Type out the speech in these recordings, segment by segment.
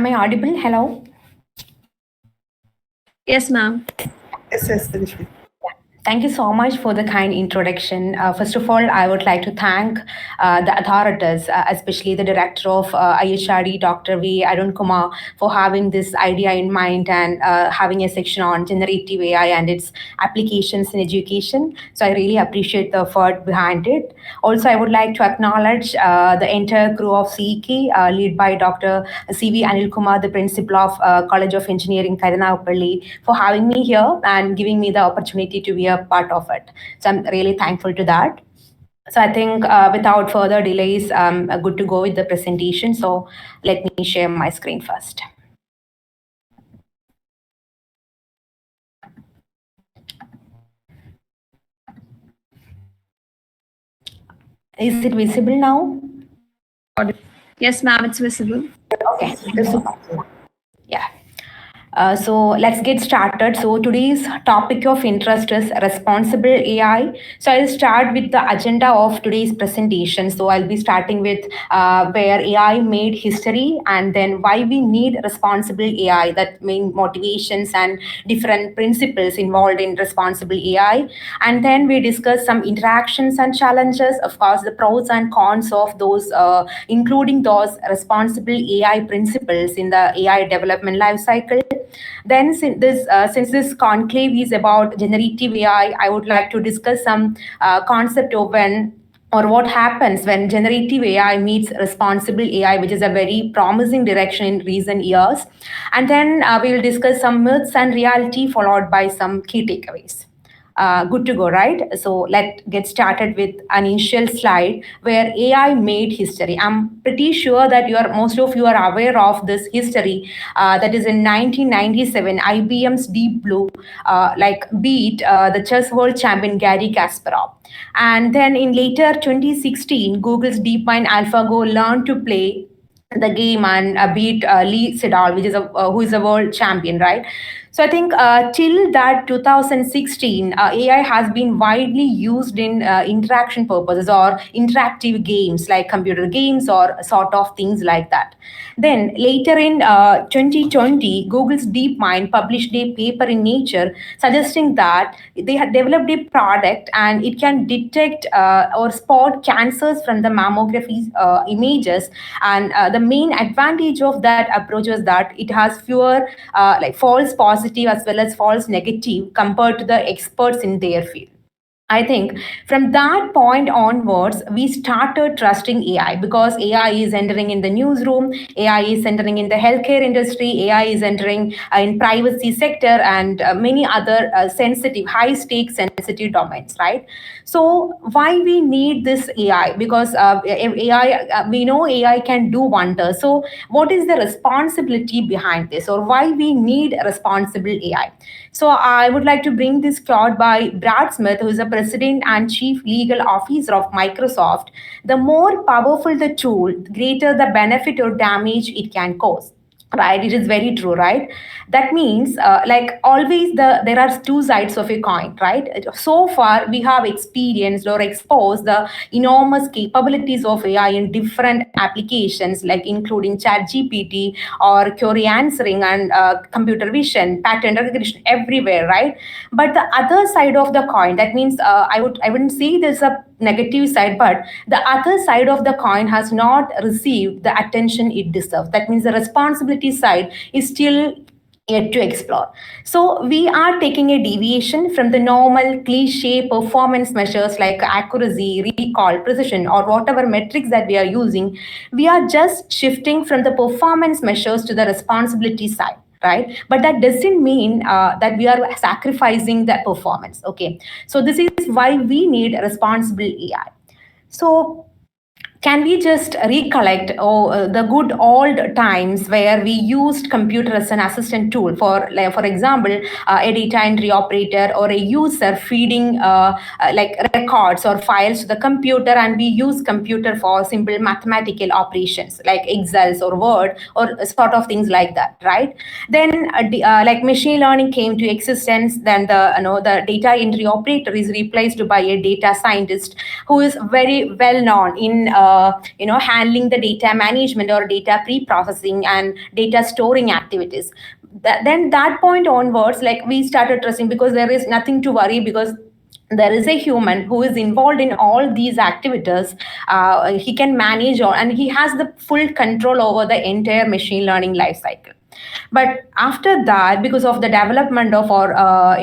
Am I audible? Hello? Yes, ma'am. Yes, Resmi. Thank you so much for the kind introduction. First of all, I would like to thank the authorities, especially the director of IHRD, Dr. V. Arun Kumar, for having this idea in mind and having a section on generative AI and its applications in education. So I really appreciate the effort behind it. Also, I would like to acknowledge the entire crew of CEK, led by Dr. C.V. Anil Kumar, the principal of College of Engineering, Pillai, for having me here and giving me the opportunity to be a part of it. So I'm really thankful to that. So I think without further delays, I'm good to go with the presentation. So let me share my screen first. Is it visible now? Yes, ma'am, it's visible. Okay. Yeah. So let's get started. So today's topic of interest is responsible AI. So I'll start with the agenda of today's presentation. So I'll be starting with where AI made history and then why we need responsible AI, that main motivations and different principles involved in responsible AI. And then we discuss some interactions and challenges, of course, the pros and cons of those, including those responsible AI principles in the AI development lifecycle. Then, since this conclave is about generative AI, I would like to discuss some concept of when or what happens when generative AI meets responsible AI, which is a very promising direction in recent years. And then we will discuss some myths and reality, followed by some key takeaways. Good to go, right? So let's get started with an initial slide where AI made history. I'm pretty sure that most of you are aware of this history. That is in 1997, IBM's Deep Blue beat the chess world champion Gary Kasparov. And then in later 2016, Google's DeepMind AlphaGo learned to play the game and beat Lee Sedol, which is who is a world champion, right? So I think till that 2016, AI has been widely used in interaction purposes or interactive games like computer games or sort of things like that. Then later in 2020, Google's DeepMind published a paper in Nature suggesting that they had developed a product and it can detect or spot cancers from the mammography images. And the main advantage of that approach is that it has fewer false positive as well as false negative compared to the experts in their field. I think from that point onwards, we started trusting AI because AI is entering in the newsroom, AI is entering in the healthcare industry, AI is entering in privacy sector and many other sensitive, high stakes sensitive domains, right? So why we need this AI? Because AI, we know AI can do wonders. So what is the responsibility behind this, or why we need responsible AI? So I would like to bring this quote by Brad Smith, who is the president and chief legal officer of Microsoft. The more powerful the tool, the greater the benefit or damage it can cause. Right, it is very true, right? That means always there are two sides of a coin, right? So far we have experienced or exposed the enormous capabilities of AI in different applications, like including chat GPT or query answering and computer vision, pattern recognition, everywhere, right? But the other side of the coin, that means I wouldn't say there's a negative side, but the other side of the coin has not received the attention it deserves. That means the responsibility side is still yet to explore. So we are taking a deviation from the normal cliche performance measures like accuracy, recall, precision, or whatever metrics that we are using. We are just shifting from the performance measures to the responsibility side, right? But that doesn't mean that we are sacrificing the performance. Okay, so this is why we need responsible AI. So can we just recollect the good old times where we used computer as an assistant tool for example, a data entry operator or a user feeding records or files to the computer, and we use computer for simple mathematical operations like Excel or Word or sort of things like that, right? Then machine learning came to existence. Then the data entry operator is replaced by a data scientist who is very well known in handling the data management or data pre-processing and data storing activities. Then that point onwards, like we started trusting, because there is nothing to worry, because there is a human who is involved in all these activities. He can manage all, and he has the full control over the entire machine learning life cycle. But after that, because of the development of our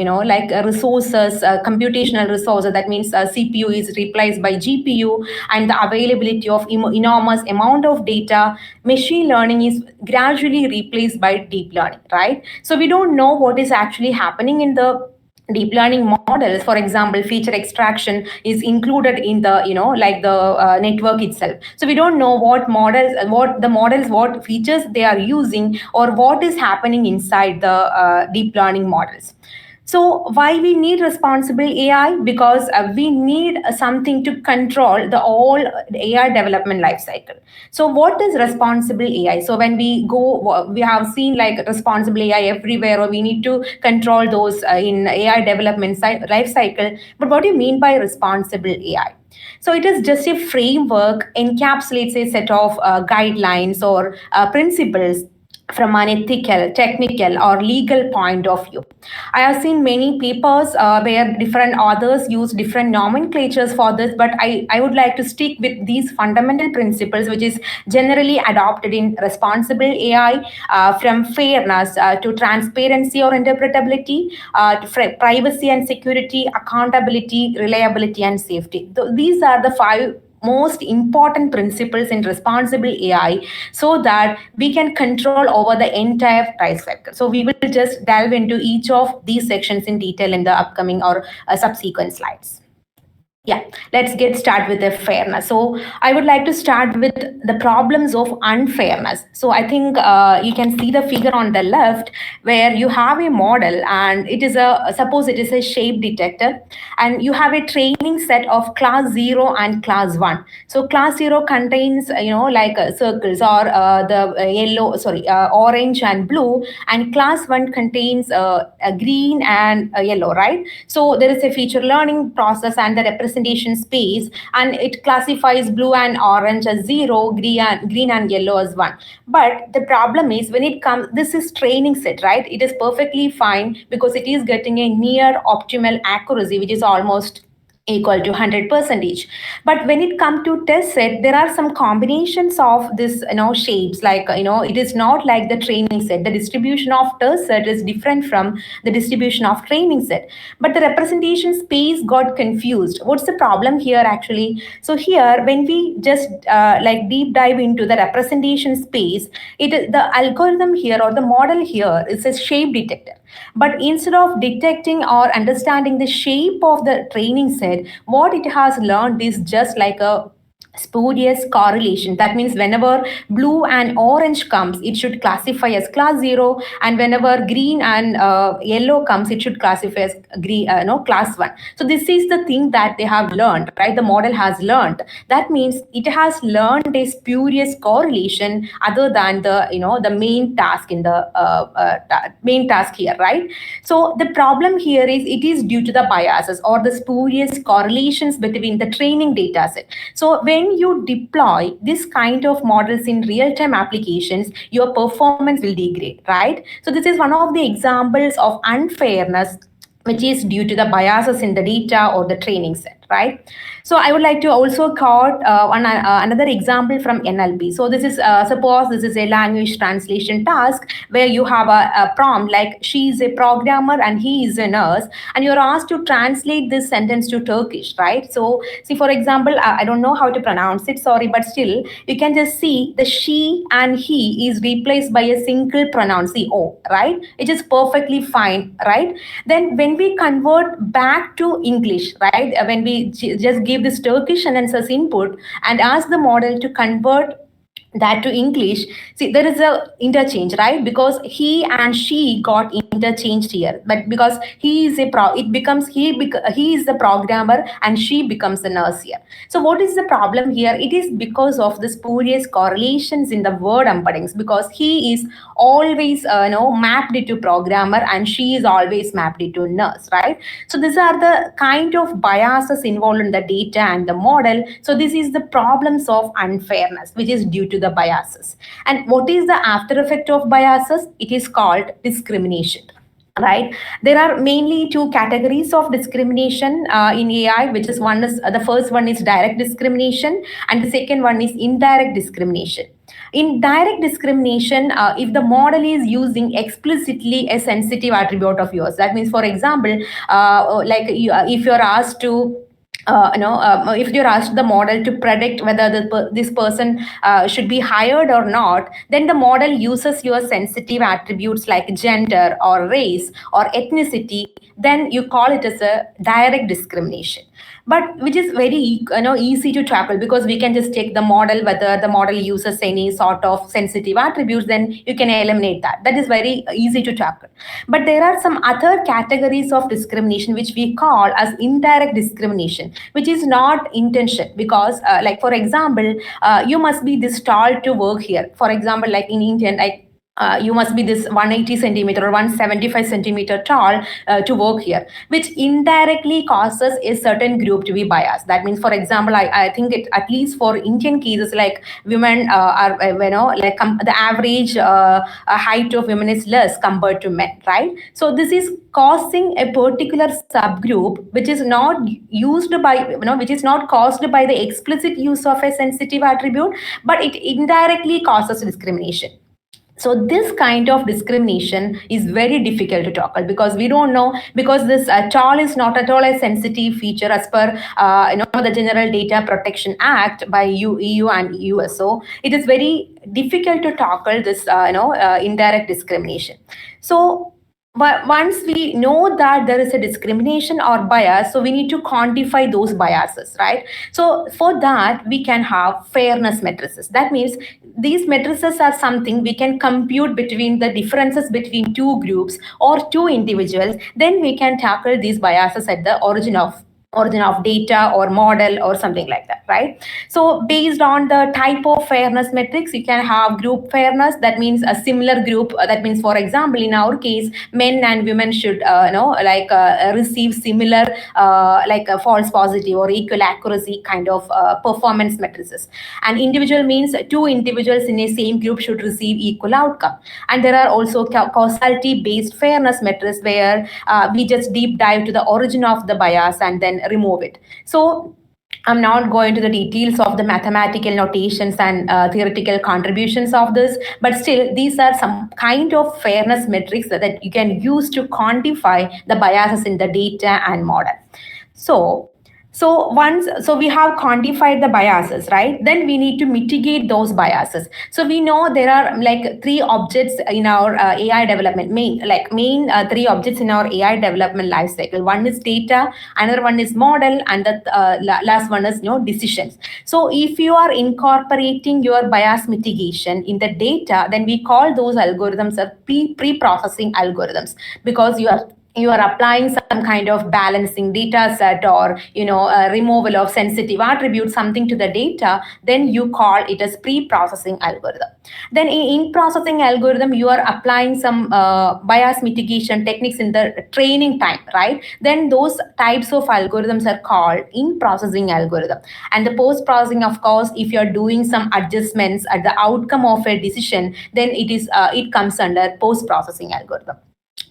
resources, computational resources, that means CPU is replaced by GPU, and the availability of enormous amount of data, machine learning is gradually replaced by deep learning, right? So we don't know what is actually happening in the deep learning models. For example, feature extraction is included in the network itself. So we don't know what features they are using, or what is happening inside the deep learning models. So why we need responsible AI? Because we need something to control the all AI development life cycle. So what is responsible AI? So when we go, we have seen like responsible AI everywhere, or we need to control those in AI development life cycle. But what do you mean by responsible AI? So it is just a framework, encapsulates a set of guidelines or principles from an ethical, technical, or legal point of view. I have seen many papers where different authors use different nomenclatures for this, but I would like to stick with these fundamental principles, which is generally adopted in responsible AI, from fairness to transparency or interpretability, to privacy and security, accountability, reliability, and safety. These are the five most important principles in responsible AI, so that we can control over the entire life cycle. So we will just delve into each of these sections in detail in the upcoming or subsequent slides. Yeah, let's get started with the fairness. So I would like to start with the problems of unfairness. So I think you can see the figure on the left, where you have a model, and it is suppose it is a shape detector, and you have a training set of class 0 and class 1. So class 0 contains circles, or the yellow, sorry, orange and blue, and class 1 contains a green and yellow, right? So there is a feature learning process and the representation space, and it classifies blue and orange as 0, green and yellow as 1. But the problem is, when it comes, this is training set, right? It is perfectly fine, because it is getting a near optimal accuracy, which is almost equal to 100%. But when it comes to test set, there are some combinations of this shapes, like it is not like the training set. The distribution of test set is different from the distribution of training set, but the representation space got confused. What's the problem here actually? So here, when we just deep dive into the representation space, the algorithm here, or the model here, is a shape detector. But instead of detecting or understanding the shape of the training set, what it has learned is just like a spurious correlation. That means whenever blue and orange comes, it should classify as class 0, and whenever green and yellow comes, it should classify as class 1. So this is the thing that they have learned, right? The model has learned. That means it has learned a spurious correlation other than the main task in the main task here, right? So the problem here is, it is due to the biases or the spurious correlations between the training data set. So when you deploy this kind of models in real-time applications, your performance will degrade, right? So this is one of the examples of unfairness, which is due to the biases in the data or the training set, right? So I would like to also quote another example from NLP. So this is, suppose this is a language translation task, where you have a prompt like, she is a programmer and he is a nurse, and you're asked to translate this sentence to Turkish, right? So see, for example, I don't know how to pronounce it, sorry, but still you can just see the she and he is replaced by a single pronoun, o, right? It is perfectly fine, right? Then when we convert back to English, right, when we just give this Turkish sentences input and ask the model to convert that to English. See, there is a interchange, right? Because he and she got interchanged here, but because he is it becomes he is the programmer and she becomes the nurse here. So what is the problem here? It is because of the spurious correlations in the word embeddings, because he is always mapped into programmer and she is always mapped into nurse, right? So these are the kind of biases involved in the data and the model. So this is the problems of unfairness which is due to the biases. And what is the after effect of biases? It is called discrimination, right? There are mainly two categories of discrimination in AI, which is one is the first one is direct discrimination and the second one is indirect discrimination. In direct discrimination, if the model is using explicitly a sensitive attribute of yours, that means, for example, if you're asked to if you're asked the model to predict whether this person should be hired or not, then the model uses your sensitive attributes like gender or race or ethnicity, then you call it as a direct discrimination, but which is very easy to tackle, because we can just take the model, whether the model uses any sort of sensitive attributes, then you can eliminate that. That is very easy to tackle. But there are some other categories of discrimination which we call as indirect discrimination, which is not intention, because like for example, you must be this tall to work here. For example, like in Indian, like you must be this 180 centimeter or 175 centimeter tall to work here, which indirectly causes a certain group to be biased. That means, for example, I think it, at least for Indian cases, like women are the average height of women is less compared to men, right? So this is causing a particular subgroup which is not used by which is not caused by the explicit use of a sensitive attribute, but it indirectly causes discrimination. So this kind of discrimination is very difficult to tackle, because we don't know, because this tall is not at all a sensitive feature as per the General Data Protection Act by EU and USO. It is very difficult to tackle this indirect discrimination. So but once we know that there is a discrimination or bias, so we need to quantify those biases, right? So for that, we can have fairness matrices. That means these matrices are something we can compute between the differences between two groups or two individuals. Then we can tackle these biases at the origin of data or model or something like that, right? So based on the type of fairness metrics, you can have group fairness. That means a similar group. That means, for example, in our case, men and women should receive similar false positive or equal accuracy kind of performance matrices. And individual means two individuals in a same group should receive equal outcome. And there are also causality based fairness metrics, where we just deep dive to the origin of the bias and then remove it. So I'm not going to the details of the mathematical notations and theoretical contributions of this, but still, these are some kind of fairness metrics that you can use to quantify the biases in the data and model. So, so we have quantified the biases, right? Then we need to mitigate those biases. So we know there are like three objects in our AI development, main three objects in our AI development life cycle. One is data, another one is model, and the last one is decisions. So if you are incorporating your bias mitigation in the data, then we call those algorithms as pre-processing algorithms, because you are applying some kind of balancing data set, or removal of sensitive attributes, something to the data, then you call it as pre-processing algorithm. Then in processing algorithm, you are applying some bias mitigation techniques in the training time, right? Then those types of algorithms are called in processing algorithm. And the post processing, of course, if you are doing some adjustments at the outcome of a decision, then it comes under post processing algorithm.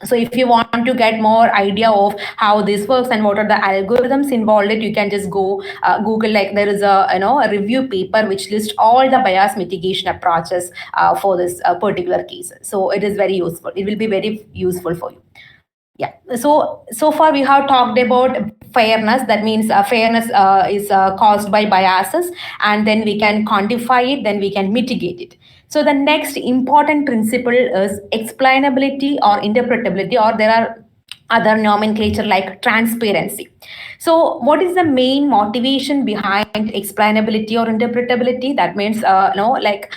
So if you want to get more idea of how this works and what are the algorithms involved, you can just go Google. Like there is a review paper which lists all the bias mitigation approaches for this particular case. So it is very useful. It will be very useful for you. Yeah. So far we have talked about fairness. That means fairness is caused by biases, and then we can quantify it, then we can mitigate it. So the next important principle is explainability or interpretability, or there are other nomenclature like transparency. So what is the main motivation behind explainability or interpretability? That means no like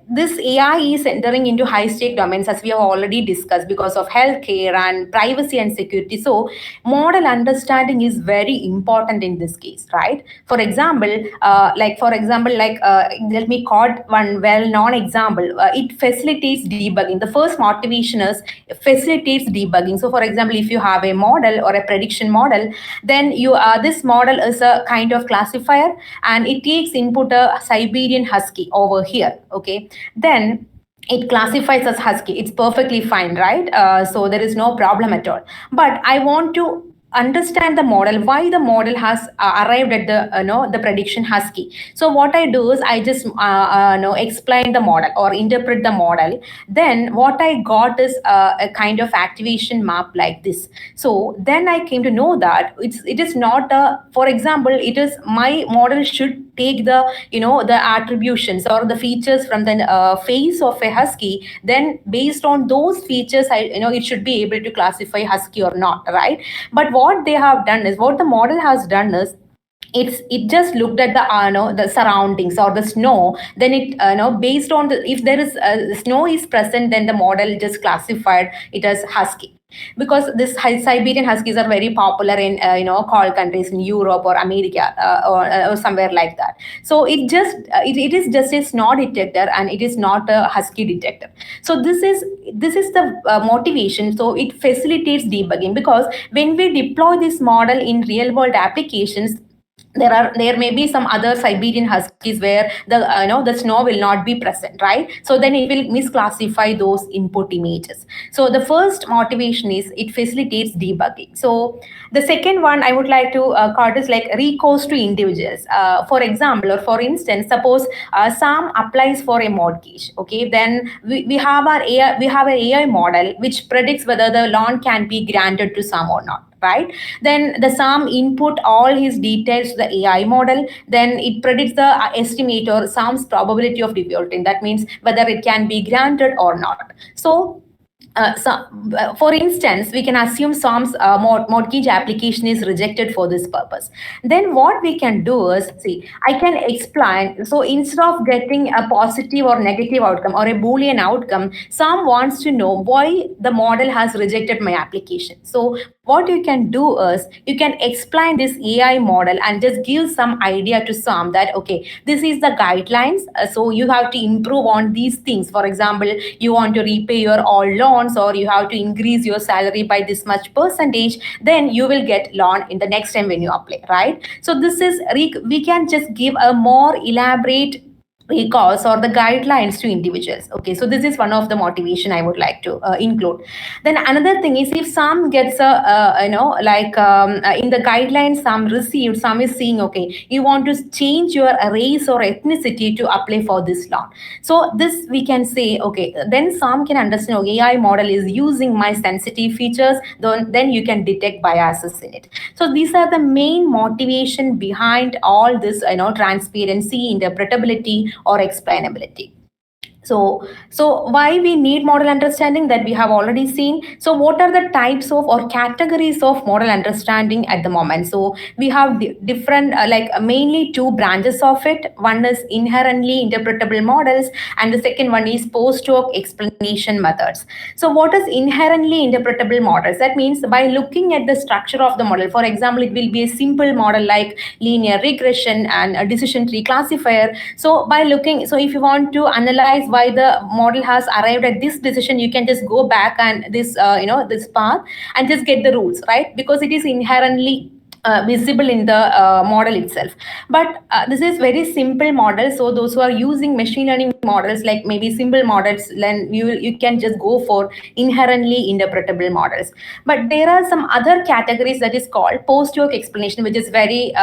this AI is entering into high stake domains, as we have already discussed, because of healthcare and privacy and security. So model understanding is very important in this case, right? For example, let me quote one well known example. It facilitates debugging. The first motivation is facilitates debugging. So for example, if you have a model or a prediction model, then you this model is a kind of classifier, and it takes input a Siberian husky over here. Okay, then it classifies as husky. It's perfectly fine, right? So there is no problem at all. But I want to understand the model, why the model has arrived at the the prediction husky. So what I do is I just explain the model or interpret the model. Then what I got is a kind of activation map like this. So then I came to know that it is not a, for example, it is my model should take the the attributions or the features from the face of a husky. Then based on those features, I it should be able to classify husky or not, right? But what they have done is, what the model has done is, it just looked at the the surroundings or the snow. Then it based on the, if there is snow is present, then the model just classified it as husky, because this Siberian huskies are very popular in cold countries in Europe or America, or somewhere like that. So it is just a snow detector, and it is not a husky detector. So this is the motivation. So it facilitates debugging, because when we deploy this model in real world applications, there may be some other Siberian huskies where the the snow will not be present, right? So then it will misclassify those input images. So the first motivation is it facilitates debugging. So the second one I would like to call is like recourse to individuals. For example, or for instance, suppose Sam applies for a mortgage. Okay, then we have our AI, we have an AI model which predicts whether the loan can be granted to Sam or not, right? Then the Sam input all his details to the AI model. Then it predicts the estimate or Sam's probability of defaulting. That means whether it can be granted or not. So for instance, we can assume Sam's mortgage application is rejected for this purpose. Then what we can do is, see, I can explain. So instead of getting a positive or negative outcome or a Boolean outcome, Sam wants to know why the model has rejected my application. So what you can do is, you can explain this AI model and just give some idea to Sam that, okay, this is the guidelines. So you have to improve on these things. For example, you want to repay your all loans, or you have to increase your salary by this much percentage, then you will get loan in the next time when you apply, right? So this is we can just give a more elaborate recourse or the guidelines to individuals. Okay, so this is one of the motivation I would like to include. Then another thing is, if some gets a in the guidelines some received, some is seeing, okay, you want to change your race or ethnicity to apply for this loan. So this we can say, okay, then some can understand, okay, AI model is using my sensitive features, then you can detect biases in it. So these are the main motivation behind all this transparency, interpretability, or explainability. So why we need model understanding, that we have already seen. So what are the types of or categories of model understanding at the moment? So we have different mainly two branches of it. One is inherently interpretable models, and the second one is post hoc explanation methods. So what is inherently interpretable models? That means by looking at the structure of the model, for example, it will be a simple model like linear regression and a decision tree classifier. So by looking, so if you want to analyze why the model has arrived at this decision, you can just go back and this this path and just get the rules, right? Because it is inherently visible in the model itself. But this is very simple model, so those who are using machine learning models, like maybe simple models, then you can just go for inherently interpretable models. But there are some other categories that is called post hoc explanation, which is very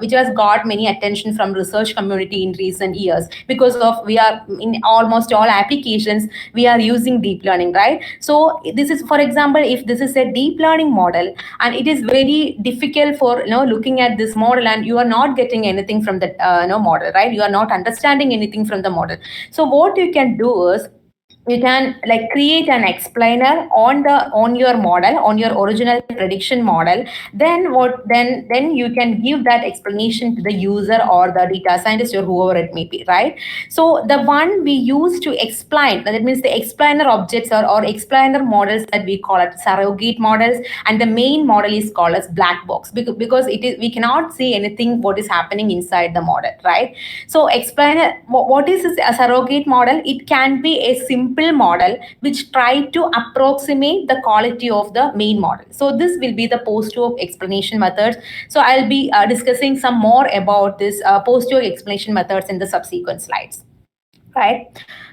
which has got many attention from research community in recent years, because of we are in almost all applications we are using deep learning, right? So this is, for example, if this is a deep learning model and it is very difficult for looking at this model, and you are not getting anything from the model, right? You are not understanding anything from the model. So what you can do is, you can like create an explainer on your model, on your original prediction model. Then you can give that explanation to the user or the data scientist or whoever it may be, right? So the one we use to explain, that means the explainer objects or explainer models, that we call it surrogate models, and the main model is called as black box, because it is, we cannot see anything what is happening inside the model, right? So explainer, what is a surrogate model? It can be a simple model which try to approximate the quality of the main model. So this will be the post-hoc explanation methods. So I'll be discussing some more about this post-hoc explanation methods in the subsequent slides, right?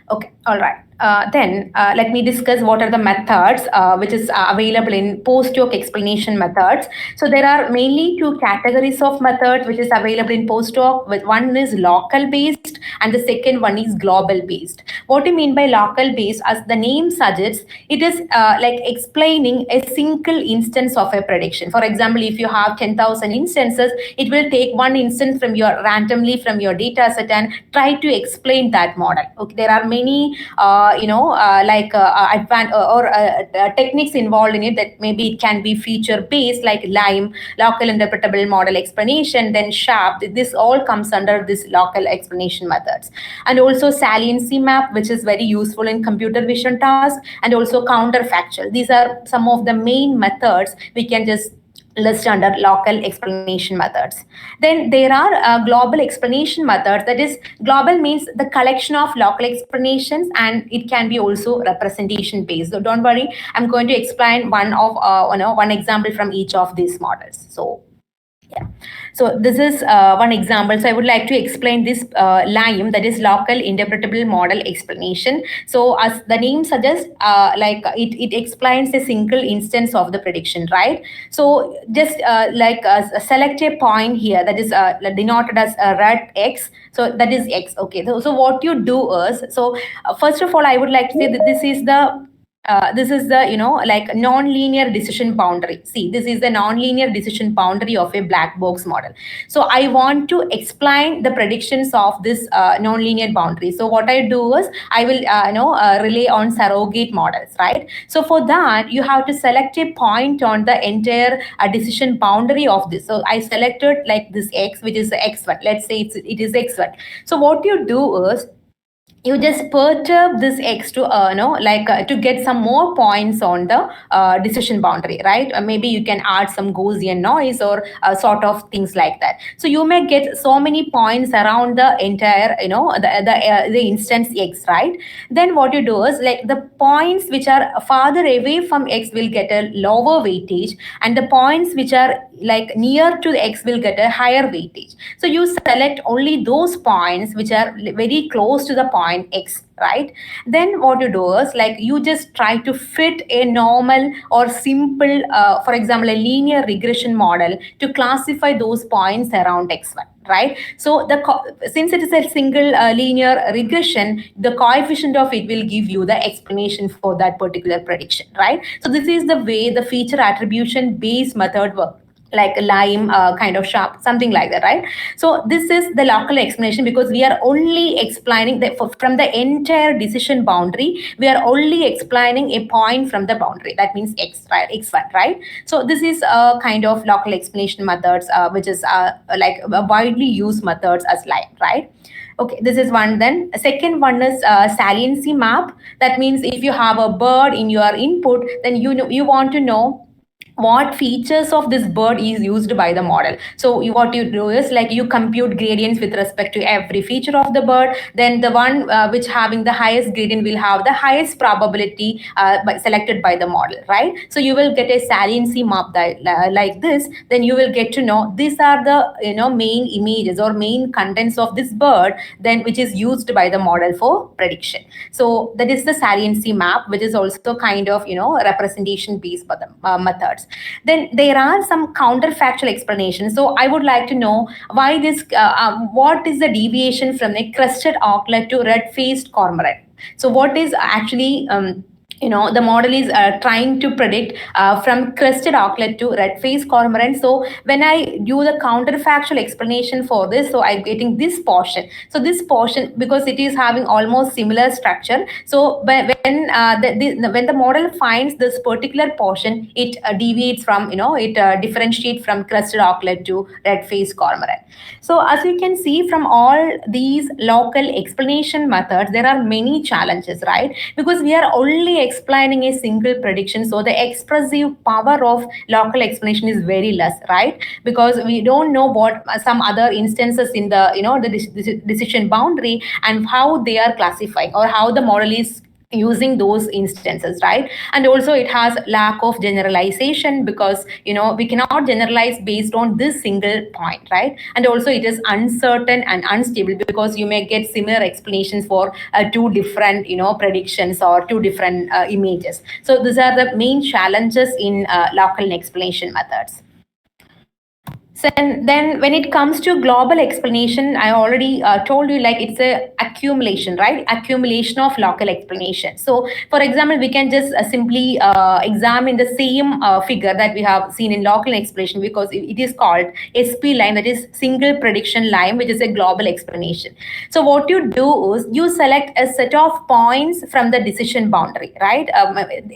Okay, all right. Then let me discuss what are the methods which is available in post-hoc explanation methods. So there are mainly two categories of methods which is available in post-hoc. One is local based and the second one is global based. What do you mean by local based? As the name suggests, it is like explaining a single instance of a prediction. For example, if you have 10,000 instances, it will take one instance from your randomly from your data set and try to explain that model. Okay, there are many advanced techniques involved in it, that maybe it can be feature based like lime, local interpretable model explanation, then sharp. This all comes under this local explanation methods. And also saliency map, which is very useful in computer vision tasks, and also counterfactual. These are some of the main methods we can just list under local explanation methods. Then there are global explanation methods. That is, global means the collection of local explanations, and it can be also representation based. So don't worry, I'm going to explain one example from each of these models. So yeah. So this is one example. So I would like to explain this LIME, that is local interpretable model explanation. So as the name suggests, it explains a single instance of the prediction, right? So just select a point here that is denoted as a red X. So that is X. Okay. So what you do is, so first of all, I would like to say that this is the non-linear decision boundary. See, this is the non-linear decision boundary of a black box model. So I want to explain the predictions of this non-linear boundary. So what I do is I will rely on surrogate models, right? So for that you have to select a point on the entire decision boundary of this. So I selected like this X, which is the X1. Let's say it is X1. So what you do is you just perturb this X to to get some more points on the decision boundary, right? Or maybe you can add some Gaussian noise or sort of things like that. So you may get so many points around the entire the instance X, right? Then what you do is, like, the points which are farther away from X will get a lower weightage, and the points which are like near to X will get a higher weightage. So you select only those points which are very close to the point X, right? Then what you do is, like, you just try to fit a normal or simple for example a linear regression model to classify those points around X1, right? So since it is a single linear regression, the coefficient of it will give you the explanation for that particular prediction, right? So this is the way the feature attribution based method works, like lime, kind of sharp, something like that, right? So this is the local explanation, because we are only explaining from the entire decision boundary, we are only explaining a point from the boundary, that means X, right? X1, right? So this is a kind of local explanation methods which is widely used methods as lime, right? Okay, this is one. Then second one is saliency map. That means if you have a bird in your input, then you want to know what features of this bird is used by the model. So what you do is, like, you compute gradients with respect to every feature of the bird. Then the one which having the highest gradient will have the highest probability selected by the model, right? So you will get a saliency map that, like this. Then you will get to know these are the main images or main contents of this bird, then which is used by the model for prediction. So that is the saliency map, which is also kind of representation based methods. Then there are some counterfactual explanations. So I would like to know why what is the deviation from a crested auklet to red-faced cormorant? So what is actually the model is trying to predict from crested auklet to red face cormorant. So when I do the counterfactual explanation for this, so I'm getting this portion. So this portion, because it is having almost similar structure, so when the model finds this particular portion, it deviates from, it differentiates from crested auklet to red face cormorant. So as you can see from all these local explanation methods, there are many challenges, right? Because we are only explaining a single prediction, so the expressive power of local explanation is very less, right? Because we don't know what some other instances in the, the decision boundary, and how they are classifying, or how the model is using those instances, right? And also it has lack of generalization, because we cannot generalize based on this single point, right? And also it is uncertain and unstable, because you may get similar explanations for two different predictions, or two different images. So these are the main challenges in local explanation methods. So then when it comes to global explanation, I already told you, like, it's a accumulation, right? Accumulation of local explanation. So for example, we can just simply examine the same figure that we have seen in local explanation, because it is called SP line, that is single prediction line, which is a global explanation. So what you do is you select a set of points from the decision boundary, right?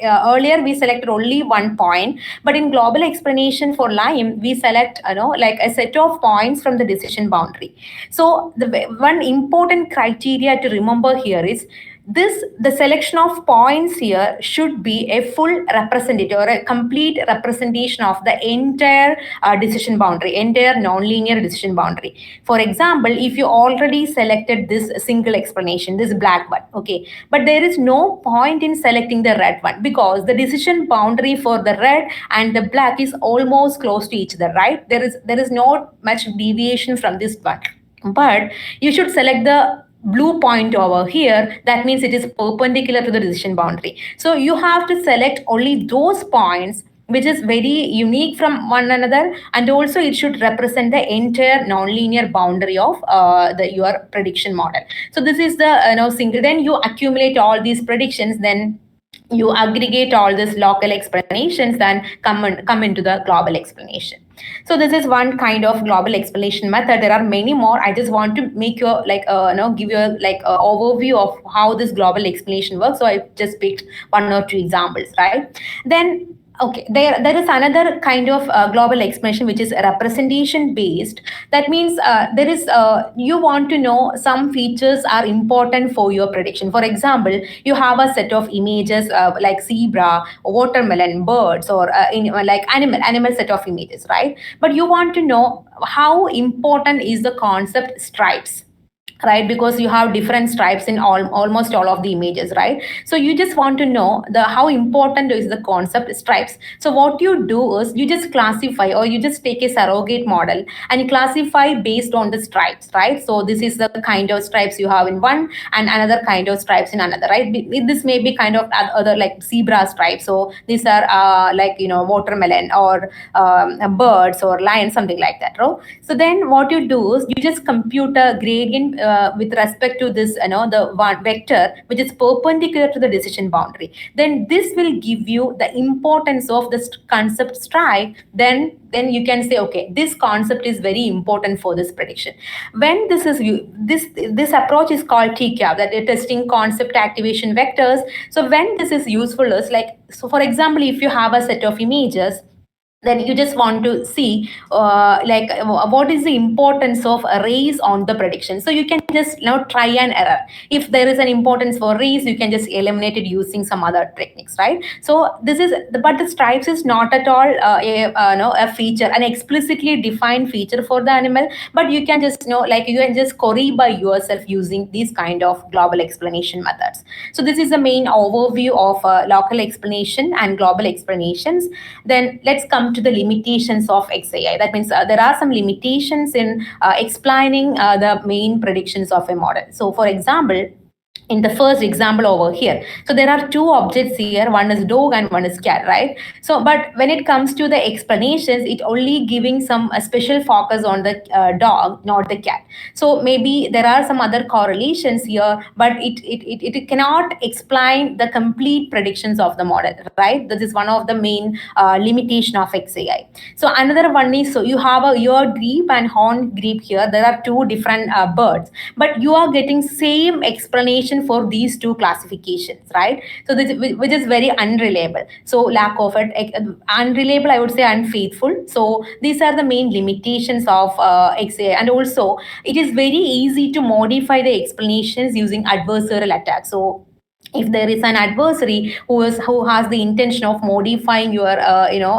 Earlier we selected only one point, but in global explanation for line, we select, like a set of points from the decision boundary. So the one important criteria to remember here is the selection of points here should be a full representative, or a complete representation of the entire decision boundary, entire nonlinear decision boundary. For example, if you already selected this single explanation, this black one, okay, but there is no point in selecting the red one, because the decision boundary for the red and the black is almost close to each other, right? There is not much deviation from this one. But you should select the blue point over here. That means it is perpendicular to the decision boundary. So you have to select only those points which is very unique from one another, and also it should represent the entire nonlinear boundary of your prediction model. So this is the single. Then you accumulate all these predictions, then you aggregate all these local explanations, then come into the global explanation. So this is one kind of global explanation method. There are many more. I just want to make you like give you like a overview of how this global explanation works. So I just picked one or two examples, right? Then okay, there is another kind of global explanation, which is representation based. That means there is you want to know some features are important for your prediction. For example, you have a set of images like zebra, watermelon, birds, or like animal set of images, right? But you want to know how important is the concept stripes, right? Because you have different stripes in almost all of the images, right? So you just want to know the how important is the concept stripes. So what you do is you just classify, or you just take a surrogate model and you classify based on the stripes, right? So this is the kind of stripes you have in one, and another kind of stripes in another, right? This may be kind of other like zebra stripes. So these are like watermelon, or birds, or lions, something like that, right? So then what you do is you just compute a gradient with respect to this, the one vector which is perpendicular to the decision boundary. Then this will give you the importance of this concept stripe. Then you can say, okay, this concept is very important for this prediction. When this approach is called TCAV, that is testing concept activation vectors. So when this is useful is like, so for example, if you have a set of images, then you just want to see what is the importance of arrays on the prediction. So you can just try and error. If there is an importance for arrays, you can just eliminate it using some other techniques, right? So this is but the stripes is not at all a feature, an explicitly defined feature for the animal, but you can just like you can just query by yourself using these kind of global explanation methods. So this is the main overview of local explanation and global explanations. Then let's come to the limitations of XAI. That means there are some limitations in explaining the main predictions of a model. So for example, in the first example over here. So there are two objects here, one is dog and one is cat, right? So but when it comes to the explanations, it only giving some special focus on the dog, not the cat. So maybe there are some other correlations here, but it cannot explain the complete predictions of the model, right? This is one of the main limitation of XAI. So another one is, so you have a ear grebe and horn grebe here. There are two different birds, but you are getting same explanation for these two classifications, right? So this, which is very unreliable. So lack of it, unreliable, I would say unfaithful. So these are the main limitations of XAI. And also it is very easy to modify the explanations using adversarial attacks. So if there is an adversary who has the intention of modifying your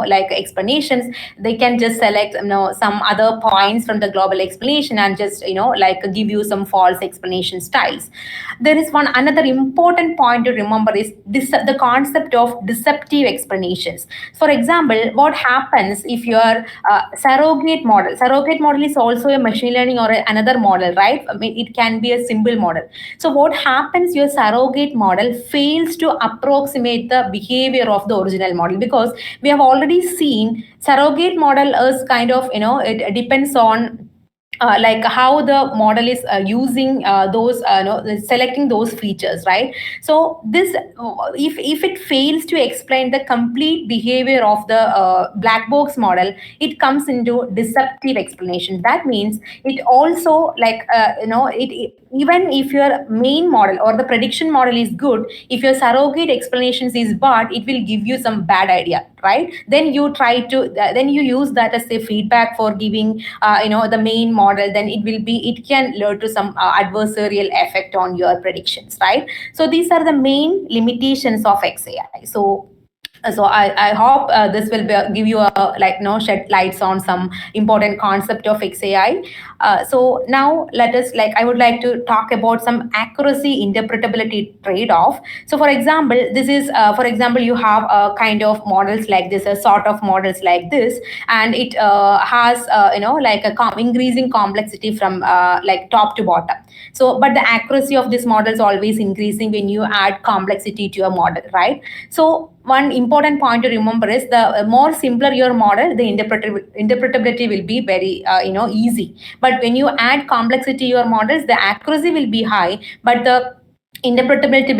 like explanations, they can just select some other points from the global explanation and just like give you some false explanation styles. There is one another important point to remember is this, the concept of deceptive explanations. For example, what happens if your surrogate model is also a machine learning or another model, right? I mean, it can be a simple model. So what happens, your surrogate model fails to approximate the behavior of the original model, because we have already seen surrogate model is kind of it depends on like how the model is using those selecting those features, right? So this if it fails to explain the complete behavior of the black box model, it comes into deceptive explanation. That means it also like even if your main model or the prediction model is good, if your surrogate explanations is bad, it will give you some bad idea, right? Then you try to then you use that as a feedback for giving the main model, then it can lead to some adversarial effect on your predictions, right? So these are the main limitations of XAI. So I hope this will give you a like shed lights on some important concept of XAI. So now let us like I would like to talk about some accuracy interpretability trade-off. So for example, this is for example, you have a kind of models like this, a sort of models like this, and it has like a increasing complexity from like top to bottom. So but the accuracy of this model is always increasing when you add complexity to your model, right? So one important point to remember is the more simpler your model, the interpretability will be very easy. But when you add complexity to your models, the accuracy will be high, but the interpretability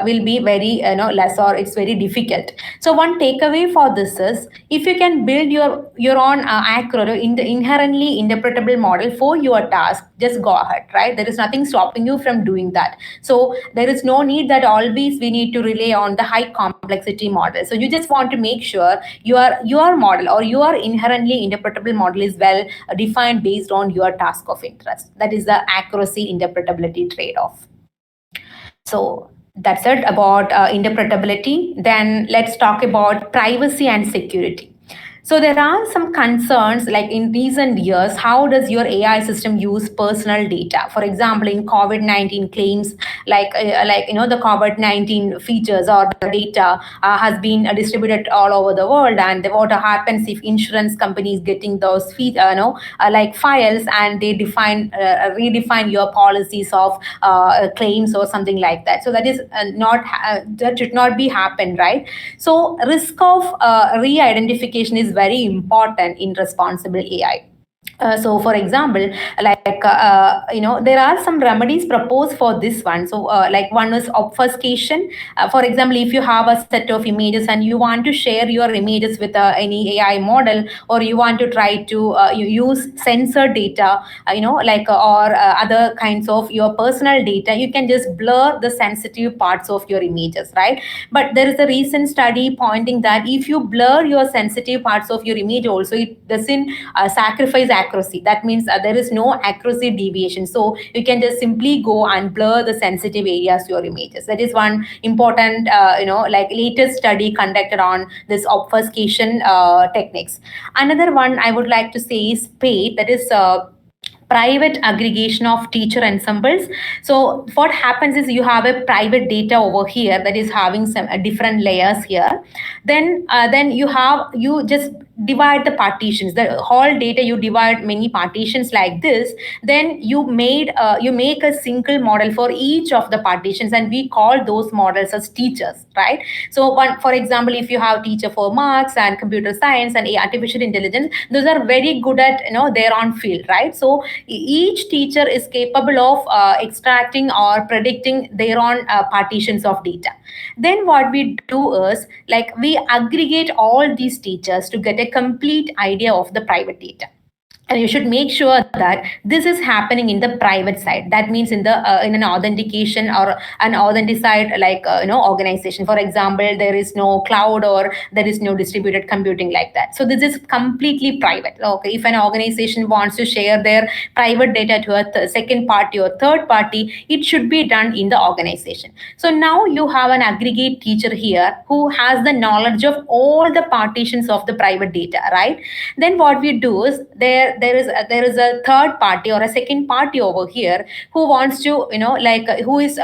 will be very less, or it's very difficult. So one takeaway for this is, if you can build your own accurate in the inherently interpretable model for your task, just go ahead, right? There is nothing stopping you from doing that. So there is no need that always we need to rely on the high complexity model. So you just want to make sure your model or your inherently interpretable model is well defined based on your task of interest. That is the accuracy interpretability trade-off. So that's it about interpretability. Then let's talk about privacy and security. So there are some concerns like in recent years, how does your AI system use personal data? For example, in COVID-19 claims, the COVID-19 features or the data has been distributed all over the world. And what happens if insurance companies getting those like files, and they redefine your policies of claims or something like that. So that is that should not be happen, right? So risk of re-identification is very important in responsible AI. So for example, there are some remedies proposed for this one. So like one is obfuscation. For example, if you have a set of images and you want to share your images with any AI model, or you want to try to you use censored data, or other kinds of your personal data, you can just blur the sensitive parts of your images, right? But there is a recent study pointing that if you blur your sensitive parts of your image also, it doesn't sacrifice accuracy. That means there is no accuracy deviation. So you can just simply go and blur the sensitive areas to your images. That is one important latest study conducted on this obfuscation techniques. Another one I would like to say is PAID, that is private aggregation of teacher ensembles. So what happens is, you have a private data over here that is having some different layers here. Then you just divide the partitions, the whole data you divide many partitions like this, then you make a single model for each of the partitions, and we call those models as teachers, right? So one, for example, if you have teacher for marks and computer science and artificial intelligence, those are very good at their own field, right? So each teacher is capable of extracting or predicting their own partitions of data. Then what we do is, like, we aggregate all these teachers to get a complete idea of the private data. And you should make sure that this is happening in the private side. That means in the in an authentication or an authenticated, like organization. For example, there is no cloud or there is no distributed computing like that. So this is completely private. Okay, if an organization wants to share their private data to a second party or third party, it should be done in the organization. So now you have an aggregate teacher here who has the knowledge of all the partitions of the private data, right? Then what we do is, there is a third party or a second party over here who wants to who is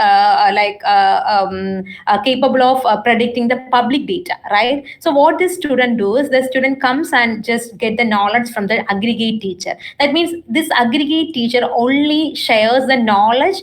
capable of predicting the public data, right? So what this student do is, the student comes and just get the knowledge from the aggregate teacher. That means this aggregate teacher only shares the knowledge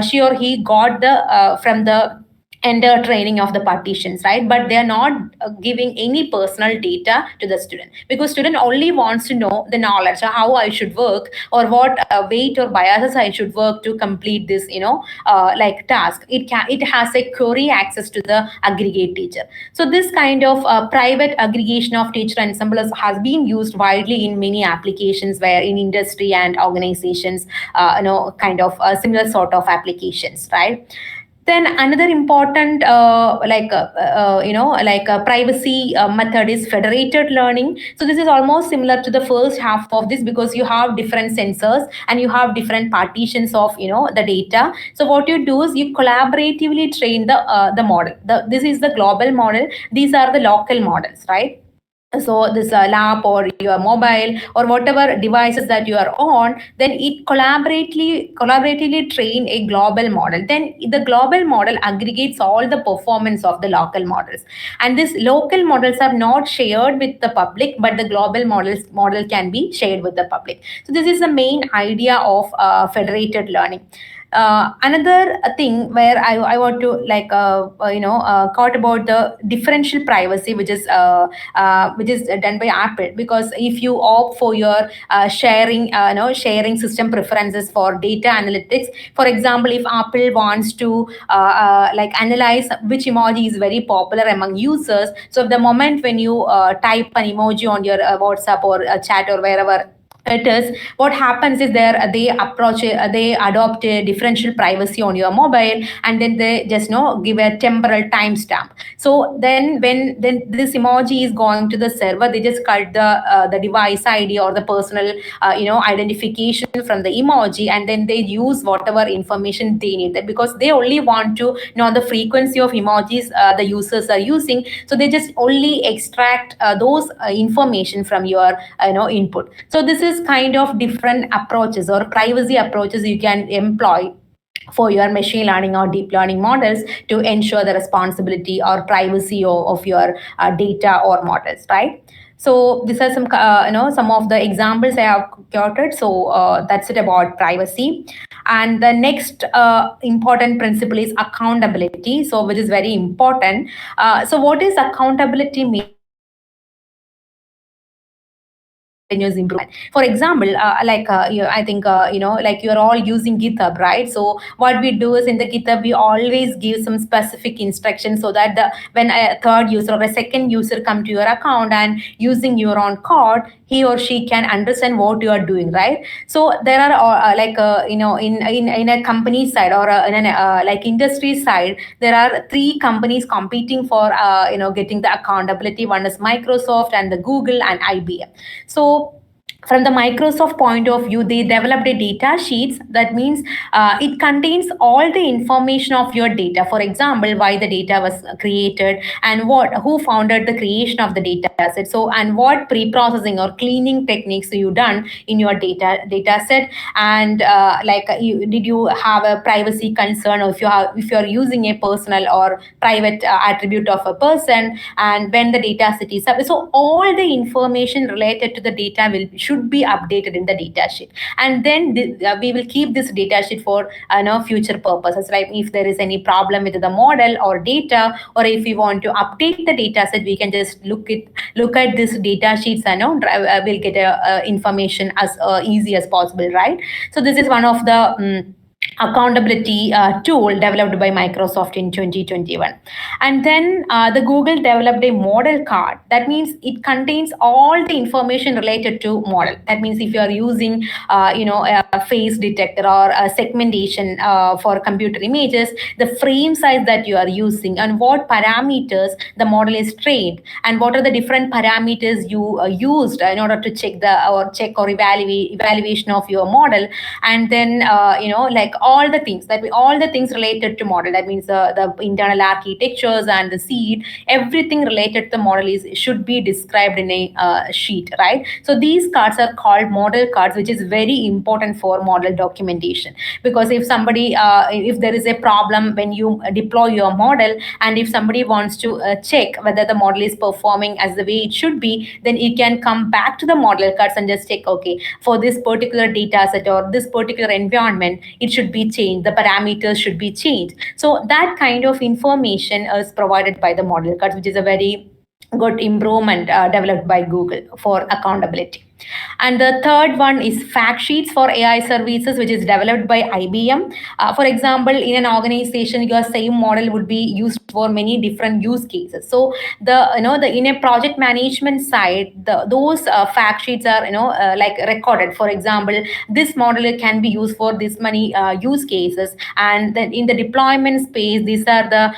she or he got the from the entire training of the partitions, right? But they are not giving any personal data to the student, because student only wants to know the knowledge, how I should work, or what weight or biases I should work to complete this task. It has a query access to the aggregate teacher. So this kind of private aggregation of teacher ensemble has been used widely in many applications, where in industry and organizations kind of similar sort of applications, right? Then another important privacy method is federated learning. So this is almost similar to the first half of this, because you have different sensors and you have different partitions of the data. So what you do is, you collaboratively train the model. This is the global model, these are the local models, right? So this lap or your mobile or whatever devices that you are on, then it collaboratively train a global model. Then the global model aggregates all the performance of the local models, and these local models are not shared with the public, but the global model can be shared with the public. So this is the main idea of federated learning. Another thing where I want to quote about the differential privacy, which is done by Apple. Because if you opt for your sharing system preferences for data analytics, for example, if Apple wants to analyze which emoji is very popular among users, so the moment when you type an emoji on your WhatsApp or chat or wherever it is, what happens is, they adopt a differential privacy on your mobile, and then they just give a temporal timestamp. So then when this emoji is going to the server, they just cut the device ID or the personal identification from the emoji, and then they use whatever information they need, because they only want to know the frequency of emojis the users are using. So they just only extract those information from your input. So this is kind of different approaches or privacy approaches you can employ for your machine learning or deep learning models to ensure the responsibility or privacy of your data or models, right? So these are some of the examples I have quoted. So that's it about privacy. And the next important principle is accountability, so which is very important. So what is accountability mean? Continuous improvement. For example, I think like you're all using GitHub, right? So what we do is, in the GitHub we always give some specific instructions, so that when a third user or a second user come to your account and using your own code, he or she can understand what you are doing, right? So there are in a company side or in an industry side, there are three companies competing for getting the accountability. One is Microsoft and the Google and IBM. So from the Microsoft point of view, they developed a data sheets. That means it contains all the information of your data. For example, why the data was created, and who founded the creation of the data set. So, and what pre-processing or cleaning techniques you done in your data set, and did you have a privacy concern, or if you are using a personal or private attribute of a person, and when the data set is up. So all the information related to the data will should be updated in the data sheet, and then we will keep this data sheet for future purposes. Like if there is any problem with the model or data, or if we want to update the data set, we can just look at this data sheets and we'll get information as easy as possible, right? So this is one of the accountability tool developed by Microsoft in 2021. And then the Google developed a model card. That means it contains all the information related to model. That means if you are using a face detector or a segmentation for computer images, the frame size that you are using, and what parameters the model is trained, and what are the different parameters you used in order to check or evaluation of your model. And then like all the things related to model. That means the internal architectures and the seed, everything related to the model is should be described in a sheet, right? So these cards are called model cards, which is very important for model documentation. Because if there is a problem when you deploy your model, and if somebody wants to check whether the model is performing as the way it should be, then you can come back to the model cards and just check, okay, for this particular data set or this particular environment, it should be changed, the parameters should be changed. So that kind of information is provided by the model cards, which is a very good improvement developed by Google for accountability. And the third one is fact sheets for AI services, which is developed by IBM. For example, in an organization, your same model would be used for many different use cases. So the in a project management side, those fact sheets are like recorded. For example, this model can be used for this many use cases, and then in the deployment space, these are the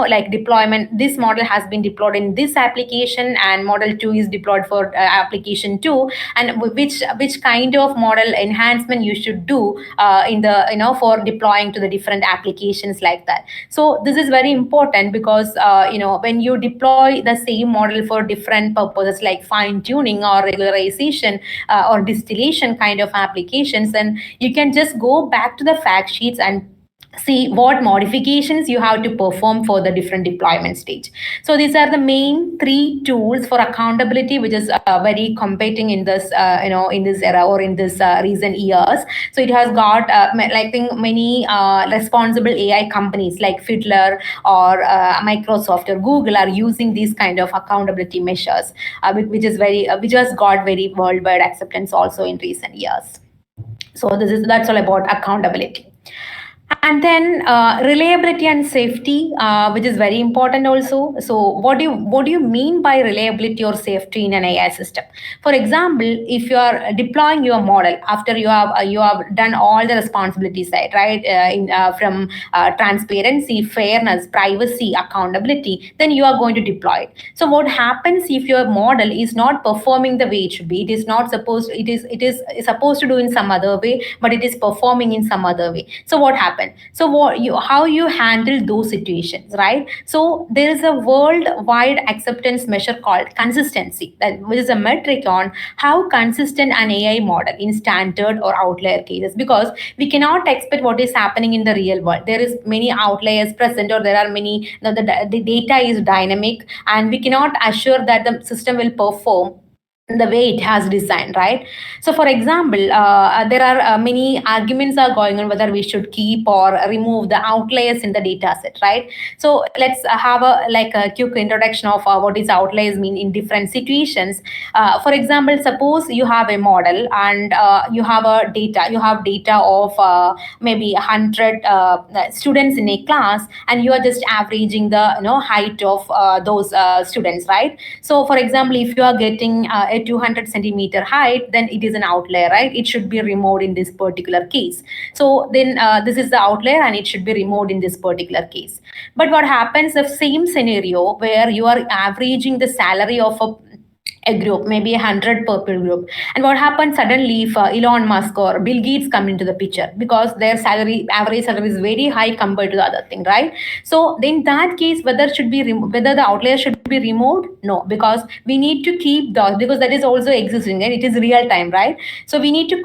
like deployment. This model has been deployed in this application, and model 2 is deployed for application 2, and which kind of model enhancement you should do in the for deploying to the different applications, like that. So this is very important, because when you deploy the same model for different purposes like fine tuning or regularization or distillation kind of applications, then you can just go back to the fact sheets and see what modifications you have to perform for the different deployment stage. So these are the main three tools for accountability, which is very competing in this in this era or in this recent years. So it has got I think many responsible AI companies like Fiddler or Microsoft or Google are using these kind of accountability measures, which has got very worldwide acceptance also in recent years. So that's all about accountability. And then reliability and safety, which is very important also. So what do you mean by reliability or safety in an AI system? For example, if you are deploying your model after you have done all the responsibility side, right? From transparency, fairness, privacy, accountability, then you are going to deploy it. So what happens if your model is not performing the way it should be? It is supposed to do in some other way, but it is performing in some other way. So what happens? So how you handle those situations, right? So there is a worldwide acceptance measure called consistency, that which is a metric on how consistent an AI model in standard or outlier cases, because we cannot expect what is happening in the real world. There is many outliers present, or there are many the data is dynamic, and we cannot assure that the system will perform the way it has designed, right? So for example, there are many arguments are going on whether we should keep or remove the outliers in the data set, right? So let's have a quick introduction of what is outliers mean in different situations. For example, suppose you have a model, and you have data of maybe 100 students in a class, and you are just averaging the height of those students, right? So for example, if you are getting a 200 centimeter height, then it is an outlier, right? It should be removed in this particular case. So then this is the outlier, and it should be removed in this particular case. But what happens if same scenario where you are averaging the salary of a a group, maybe 100 people group. And what happens suddenly if Elon Musk or Bill Gates come into the picture, because their salary, average salary is very high compared to the other thing, right? So in that case, whether the outlier should be removed? No, because we need to keep those, because that is also existing and it is real time, right? So we need to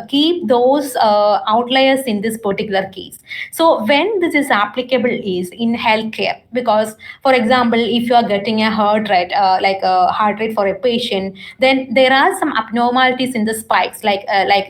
keep those outliers in this particular case. So when this is applicable is in healthcare, because for example, if you are getting a heart rate, like a heart rate for a patient, then there are some abnormalities in the spikes, like